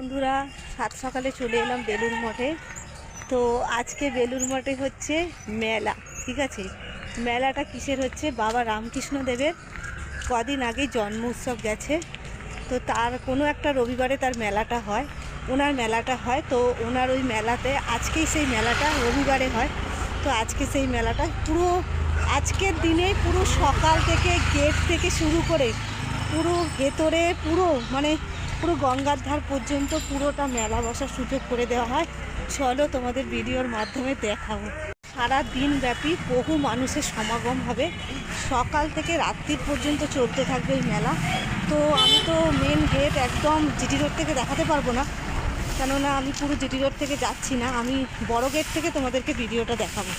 বন্ধুরা, সাত সকালে চলে এলাম বেলুড় মঠে। তো আজকে বেলুড় মঠে হচ্ছে মেলা। ঠিক আছে, মেলাটা কিসের হচ্ছে? বাবা রামকৃষ্ণ দেবের কদিন আগে জন্ম উৎসব গেছে, তো তার কোনো একটা রবিবারে তার মেলাটা হয়, ওনার মেলাটা হয়। তো ওনার ওই মেলাতে আজকেই সেই মেলাটা রবিবারে হয়। তো আজকে সেই মেলাটা পুরো আজকের দিনে পুরো সকাল থেকে গেট থেকে শুরু করে পুরো ভেতরে পুরো গঙ্গার ধার পর্যন্ত পুরোটা মেলা বসার সুযোগ করে দেওয়া হয়। চলো তোমাদের ভিডিওর মাধ্যমে দেখাবো। সারা দিন ব্যাপী বহু মানুষের সমাগম হবে, সকাল থেকে রাত্রির পর্যন্ত চলতে থাকবে এই মেলা। তো আমি তো মেন গেট একদম জিটি রোড থেকে দেখাতে পারবো না, কেননা আমি পুরো জিটি রোড থেকে যাচ্ছি না, আমি বড় গেট থেকে তোমাদেরকে ভিডিওটা দেখাবো।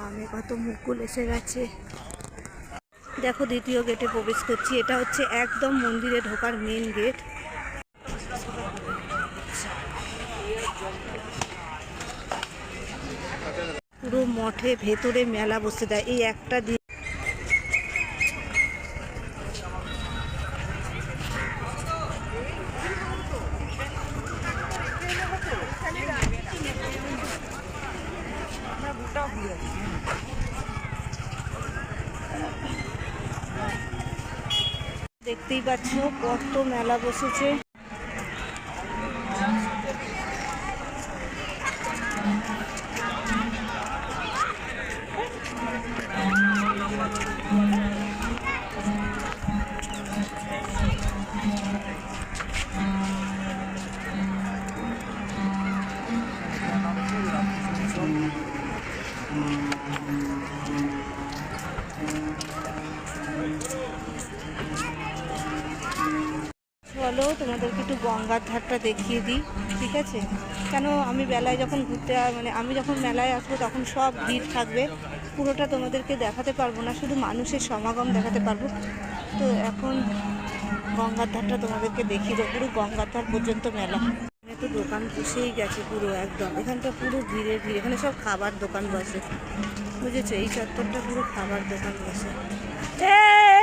আমি কত মুকুল এসে গেছে দেখো। দ্বিতীয় গেটে প্রবেশ করছি, এটা হচ্ছে একদম মন্দিরে ঢোকার মেন গেট। পুরো মঠে ভেতরে মেলা বসে দেয় এই একটা দিন। দেখতেই পাচ্ছ কত মেলা বসেছে। চলো তোমাদেরকে একটু গঙ্গার ধারটা দেখিয়ে দিই, ঠিক আছে? কেন আমি বেলায় যখন আমি যখন মেলায় আসবো তখন সব ভিড় থাকবে, পুরোটা তোমাদেরকে দেখাতে পারবো না, শুধু মানুষের সমাগম দেখাতে পারবো। তো এখন গঙ্গার ধারটা তোমাদেরকে দেখিয়ে দেবো, পুরো গঙ্গার ধার পর্যন্ত মেলা। এখানে তো দোকান বসেই গেছে পুরো একদম, এখানটা পুরো ভিড়। এখানে সব খাবার দোকান বসে, বুঝেছো? এই চত্বরটা পুরো খাবার দোকান বসে।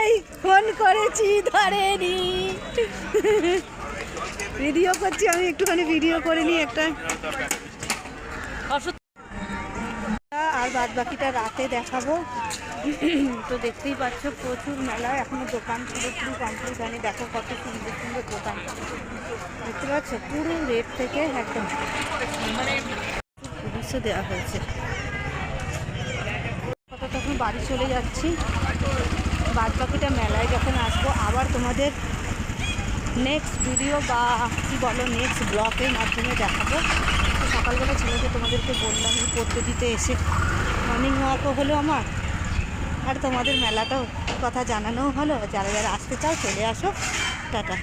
এই ফোন করেছি ধরেনি, ভিডিও করছি আমি, একটুখানি ভিডিও করে নিই একটা। আর বাদ বাকিটা রাতে দেখাবো। তো দেখতেই পাচ্ছ প্রচুর মেলা, এখনো দোকান পুরোপুরি কমপ্লিট হয়নি। দেখো কত সুন্দর সুন্দর দোকান, দেখতে পাচ্ছ? পুরো রেট থেকে একদম পুলিশও দেওয়া হয়েছে। তখন বাড়ি চলে যাচ্ছি, বাদ বাকিটা মেলায় যখন আসবো আবার তোমাদের নেক্সট ভিডিও বা কী বলো নেক্সট ব্লগের মাধ্যমে দেখাবো। তো সকালবেলা ছেলেকে তোমাদেরকে বললাম পড়তে দিতে এসে মর্নিং ওয়াকও হলো আমার, আর তোমাদের মেলাটাও কথা জানানোও হলো। যারা যারা আসতে চাও চলে আসো, টাটা।